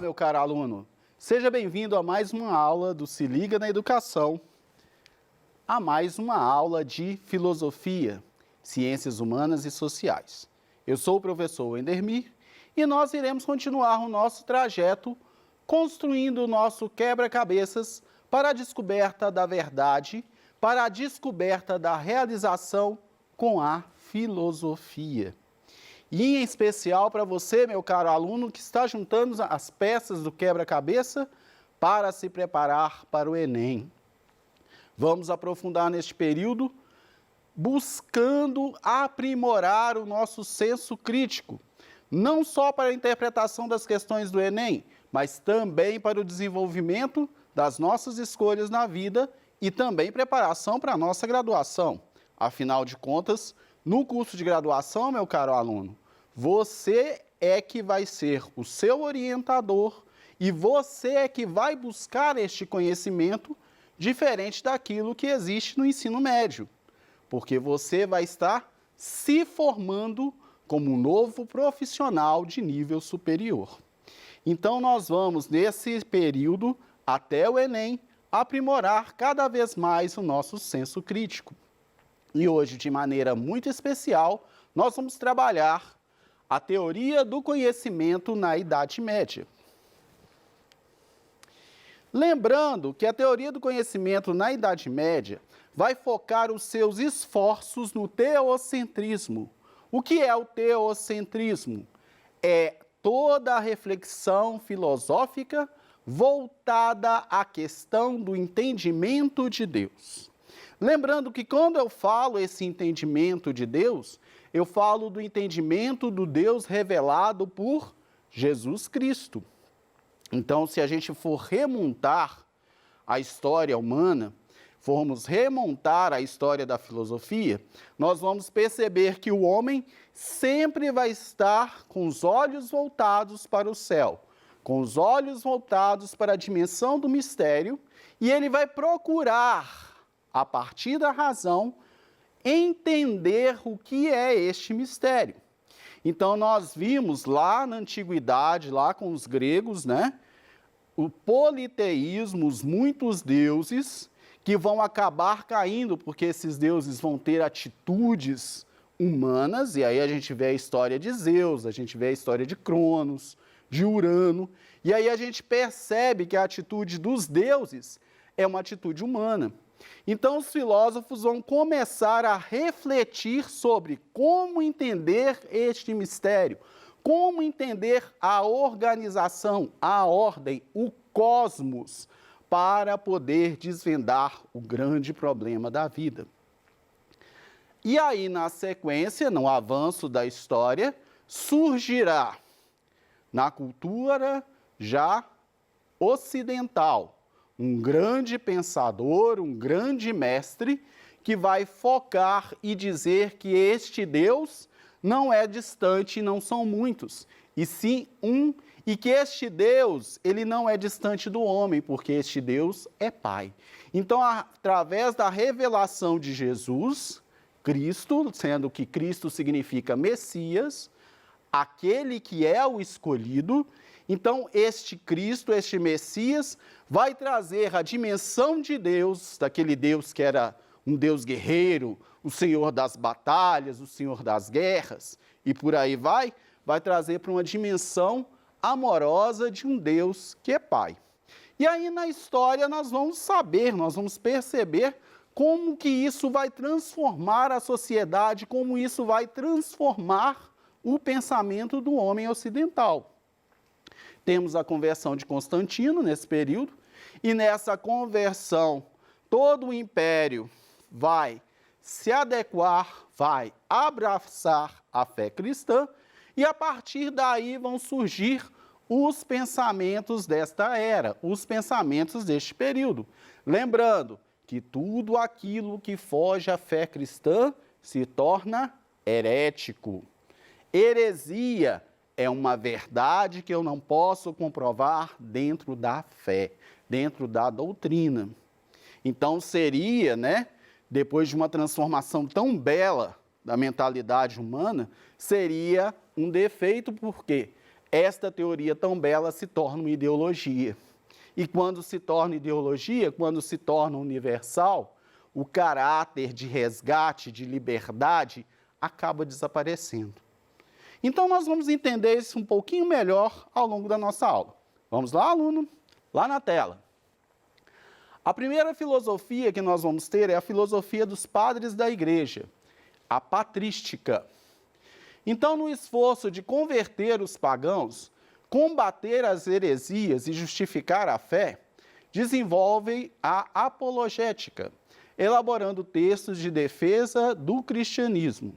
meu caro aluno. Seja bem-vindo a mais uma aula do Se Liga na Educação, a mais uma aula de Filosofia, Ciências Humanas e Sociais. Eu sou o professor Wendermir e nós iremos continuar o nosso trajeto construindo o nosso quebra-cabeças para a descoberta da verdade, para a descoberta da realização com a filosofia. E em especial para você, meu caro aluno, que está juntando as peças do quebra-cabeça para se preparar para o Enem. Vamos aprofundar neste período, buscando aprimorar o nosso senso crítico, não só para a interpretação das questões do Enem, mas também para o desenvolvimento das nossas escolhas na vida e também preparação para a nossa graduação. Afinal de contas, no curso de graduação, meu caro aluno, você é que vai ser o seu orientador e você é que vai buscar este conhecimento diferente daquilo que existe no ensino médio, porque você vai estar se formando como um novo profissional de nível superior. Então, nós vamos, nesse período, até o Enem, aprimorar cada vez mais o nosso senso crítico. E hoje, de maneira muito especial, nós vamos trabalhar a teoria do conhecimento na Idade Média. Lembrando que a teoria do conhecimento na Idade Média vai focar os seus esforços no teocentrismo. O que é o teocentrismo? É toda a reflexão filosófica voltada à questão do entendimento de Deus. Lembrando que quando eu falo esse entendimento de Deus, eu falo do entendimento do Deus revelado por Jesus Cristo. Então, se a gente for remontar a história humana, formos remontar a história da filosofia, nós vamos perceber que o homem sempre vai estar com os olhos voltados para o céu, com os olhos voltados para a dimensão do mistério, e ele vai procurar, a partir da razão, entender o que é este mistério. Então, nós vimos lá na antiguidade, lá com os gregos, né, o politeísmo, os muitos deuses, que vão acabar caindo, porque esses deuses vão ter atitudes humanas, e aí a gente vê a história de Zeus, a gente vê a história de Cronos, de Urano, e aí a gente percebe que a atitude dos deuses é uma atitude humana. Então, os filósofos vão começar a refletir sobre como entender este mistério, como entender a organização, a ordem, o cosmos, para poder desvendar o grande problema da vida. E aí, na sequência, no avanço da história, surgirá na cultura já ocidental um grande pensador, um grande mestre, que vai focar e dizer que este Deus não é distante, não são muitos, e sim um, e que este Deus, ele não é distante do homem, porque este Deus é Pai. Então, através da revelação de Jesus, Cristo, sendo que Cristo significa Messias, aquele que é o escolhido, então este Cristo, este Messias, vai trazer a dimensão de Deus, daquele Deus que era um Deus guerreiro, o Senhor das batalhas, o Senhor das guerras, e por aí vai trazer para uma dimensão amorosa de um Deus que é Pai. E aí na história nós vamos saber, nós vamos perceber como que isso vai transformar a sociedade, como isso vai transformar o pensamento do homem ocidental. Temos a conversão de Constantino nesse período, e nessa conversão todo o império vai se adequar, vai abraçar a fé cristã, e a partir daí vão surgir os pensamentos desta era, os pensamentos deste período. Lembrando que tudo aquilo que foge à fé cristã se torna herético. Heresia é uma verdade que eu não posso comprovar dentro da fé, dentro da doutrina. Então seria, depois de uma transformação tão bela da mentalidade humana, seria um defeito, porque esta teoria tão bela se torna uma ideologia. E quando se torna ideologia, quando se torna universal, o caráter de resgate, de liberdade, acaba desaparecendo. Então, nós vamos entender isso um pouquinho melhor ao longo da nossa aula. Vamos lá, aluno? Lá na tela. A primeira filosofia que nós vamos ter é a filosofia dos padres da igreja, a patrística. Então, no esforço de converter os pagãos, combater as heresias e justificar a fé, desenvolve a apologética, elaborando textos de defesa do cristianismo.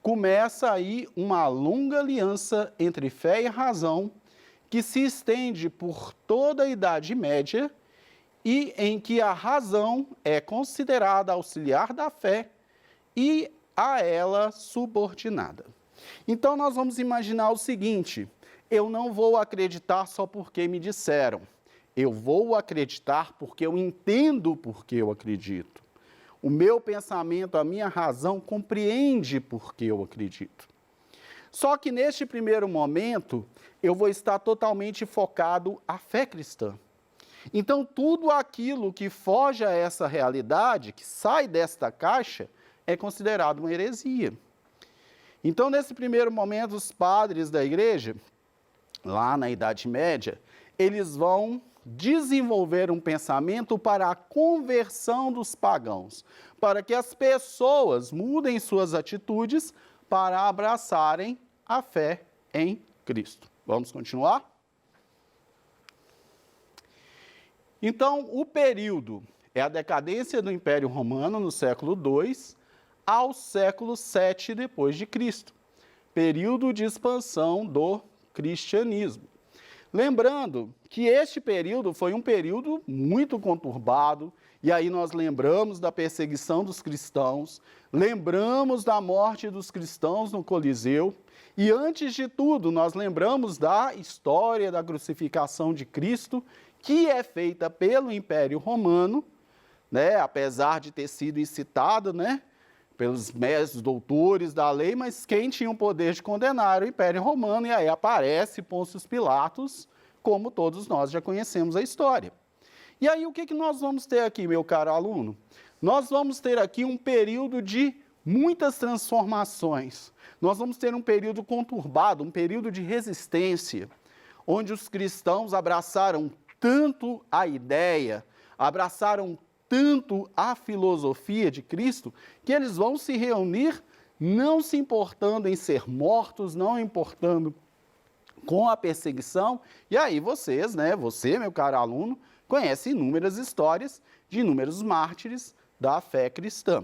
Começa aí uma longa aliança entre fé e razão, que se estende por toda a Idade Média e em que a razão é considerada auxiliar da fé e a ela subordinada. Então, nós vamos imaginar o seguinte: eu não vou acreditar só porque me disseram, eu vou acreditar porque eu entendo porque eu acredito. O meu pensamento, a minha razão compreende porque eu acredito. Só que neste primeiro momento, eu vou estar totalmente focado à fé cristã. Então, tudo aquilo que foge a essa realidade, que sai desta caixa, é considerado uma heresia. Então, nesse primeiro momento, os padres da igreja, lá na Idade Média, eles vão desenvolver um pensamento para a conversão dos pagãos, para que as pessoas mudem suas atitudes para abraçarem a fé em Cristo. Vamos continuar? Então, o período é a decadência do Império Romano no século II ao século VII depois de Cristo, período de expansão do cristianismo. Lembrando que este período foi um período muito conturbado, e aí nós lembramos da perseguição dos cristãos, lembramos da morte dos cristãos no Coliseu, e antes de tudo, nós lembramos da história da crucificação de Cristo, que é feita pelo Império Romano, né, apesar de ter sido incitado, né, pelos mestres doutores da lei, mas quem tinha o poder de condenar era o Império Romano, e aí aparece Pôncio Pilatos, como todos nós já conhecemos a história. E aí o que nós vamos ter aqui, meu caro aluno? Nós vamos ter aqui um período de muitas transformações. Nós vamos ter um período conturbado, um período de resistência, onde os cristãos abraçaram tanto a ideia, abraçaram tanto a filosofia de Cristo, que eles vão se reunir não se importando em ser mortos, não importando com a perseguição. E aí vocês, né, você, meu caro aluno, conhece inúmeras histórias de inúmeros mártires da fé cristã.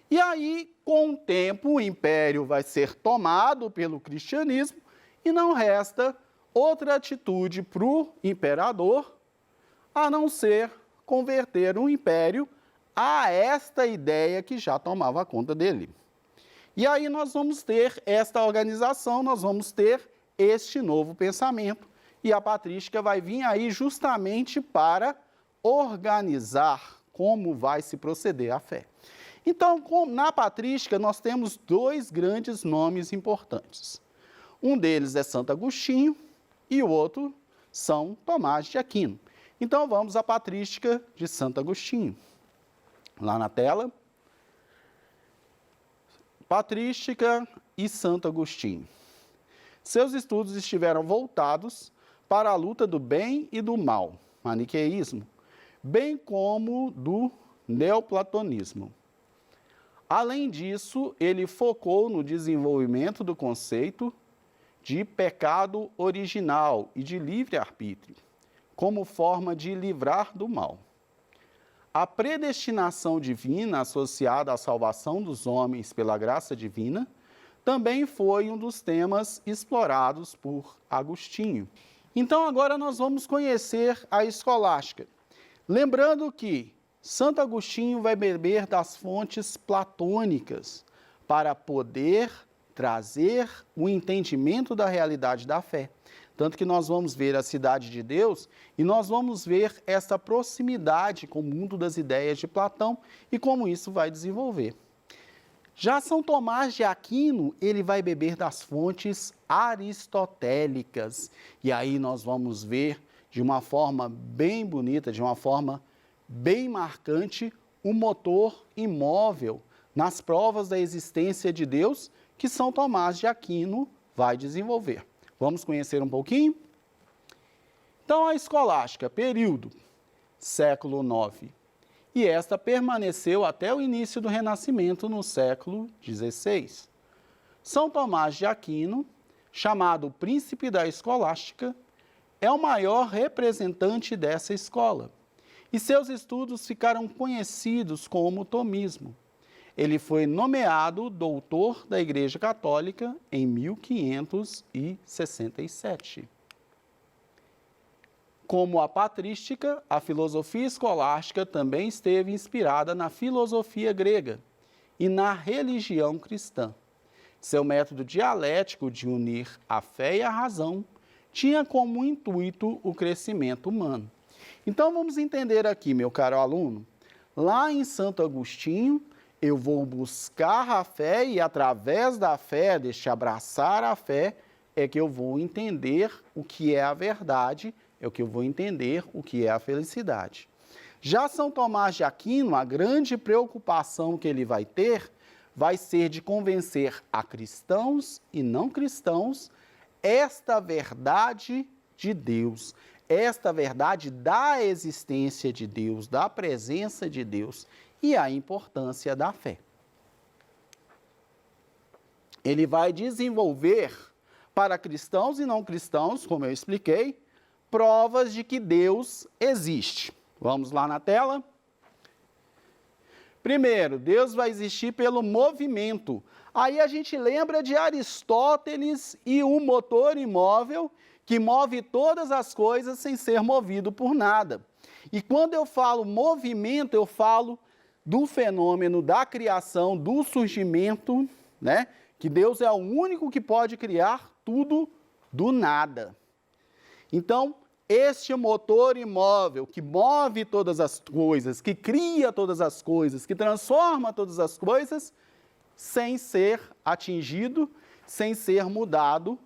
E aí, com o tempo, o império vai ser tomado pelo cristianismo e não resta outra atitude para o imperador, a não ser converter o império a esta ideia que já tomava conta dele. E aí nós vamos ter esta organização, nós vamos ter este novo pensamento, e a patrística vai vir aí justamente para organizar como vai se proceder a fé. Então, na patrística, nós temos dois grandes nomes importantes. Um deles é Santo Agostinho e o outro São Tomás de Aquino. Então, vamos à patrística de Santo Agostinho. Lá na tela. Patrística e Santo Agostinho. Seus estudos estiveram voltados para a luta do bem e do mal, maniqueísmo, bem como do neoplatonismo. Além disso, ele focou no desenvolvimento do conceito de pecado original e de livre-arbítrio, como forma de livrar do mal. A predestinação divina associada à salvação dos homens pela graça divina também foi um dos temas explorados por Agostinho. Então, agora nós vamos conhecer a escolástica. Lembrando que Santo Agostinho vai beber das fontes platônicas para poder trazer o entendimento da realidade da fé. Tanto que nós vamos ver a cidade de Deus e nós vamos ver essa proximidade com o mundo das ideias de Platão e como isso vai desenvolver. Já São Tomás de Aquino, ele vai beber das fontes aristotélicas. E aí nós vamos ver de uma forma bem bonita, de uma forma bem marcante, o motor imóvel nas provas da existência de Deus que São Tomás de Aquino vai desenvolver. Vamos conhecer um pouquinho? Então, a escolástica, período, século IX. E esta permaneceu até o início do Renascimento, no século XVI. São Tomás de Aquino, chamado príncipe da escolástica, é o maior representante dessa escola, e seus estudos ficaram conhecidos como tomismo. Ele foi nomeado doutor da Igreja Católica em 1567. Como a patrística, a filosofia escolástica também esteve inspirada na filosofia grega e na religião cristã. Seu método dialético de unir a fé e a razão tinha como intuito o crescimento humano. Então vamos entender aqui, meu caro aluno, lá em Santo Agostinho, eu vou buscar a fé e através da fé, deste abraçar a fé, é que eu vou entender o que é a verdade, é o que eu vou entender o que é a felicidade. Já São Tomás de Aquino, a grande preocupação que ele vai ter vai ser de convencer a cristãos e não cristãos esta verdade de Deus, esta verdade da existência de Deus, da presença de Deus e a importância da fé. Ele vai desenvolver para cristãos e não cristãos, como eu expliquei, provas de que Deus existe. Vamos lá na tela? Primeiro, Deus vai existir pelo movimento. Aí a gente lembra de Aristóteles e o motor imóvel que move todas as coisas sem ser movido por nada. E quando eu falo movimento, eu falo do fenômeno da criação, do surgimento, né? Que Deus é o único que pode criar tudo do nada. Então, este motor imóvel que move todas as coisas, que cria todas as coisas, que transforma todas as coisas, sem ser atingido, sem ser mudado,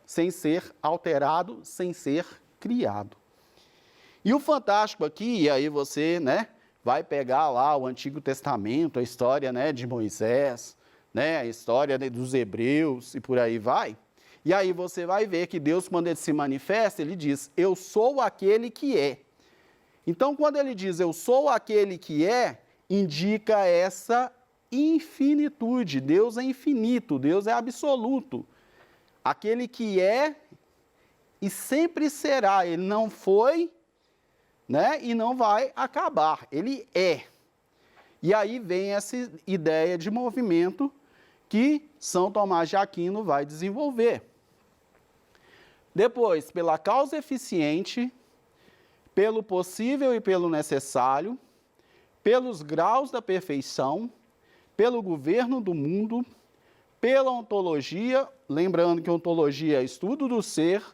sem ser alterado, sem ser criado. E o fantástico aqui, e aí você, né, vai pegar lá o Antigo Testamento, a história, né, de Moisés, né, a história dos hebreus e por aí vai. E aí você vai ver que Deus, quando ele se manifesta, ele diz, eu sou aquele que é. Então, quando ele diz, eu sou aquele que é, indica essa infinitude. Deus é infinito, Deus é absoluto. Aquele que é e sempre será. Ele não foi, né, e não vai acabar. Ele é. E aí vem essa ideia de movimento que São Tomás de Aquino vai desenvolver. Depois, pela causa eficiente, pelo possível e pelo necessário, pelos graus da perfeição, pelo governo do mundo, pela ontologia, lembrando que ontologia é estudo do ser,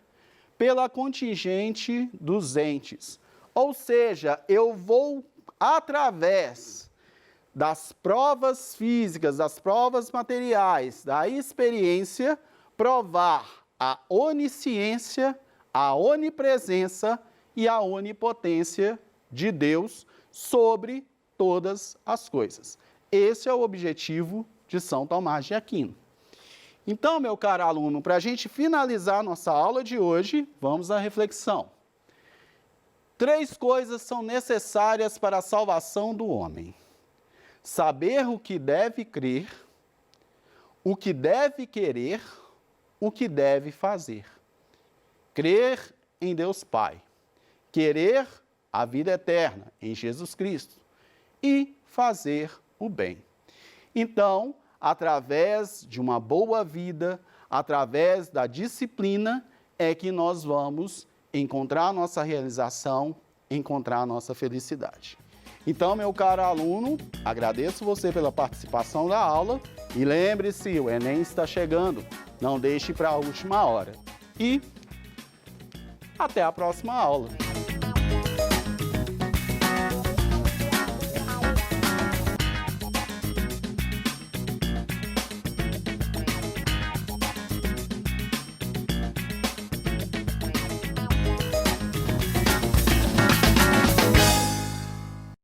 pela contingente dos entes. Ou seja, eu vou, através das provas físicas, das provas materiais, da experiência, provar a onisciência, a onipresença e a onipotência de Deus sobre todas as coisas. Esse é o objetivo de São Tomás de Aquino. Então, meu caro aluno, para a gente finalizar nossa aula de hoje, vamos à reflexão. 3 coisas são necessárias para a salvação do homem: saber o que deve crer, o que deve querer, o que deve fazer. Crer em Deus Pai, querer a vida eterna em Jesus Cristo e fazer o bem. Então, através de uma boa vida, através da disciplina, é que nós vamos encontrar a nossa realização, encontrar a nossa felicidade. Então, meu caro aluno, agradeço você pela participação da aula e lembre-se, o Enem está chegando, não deixe para a última hora. E até a próxima aula.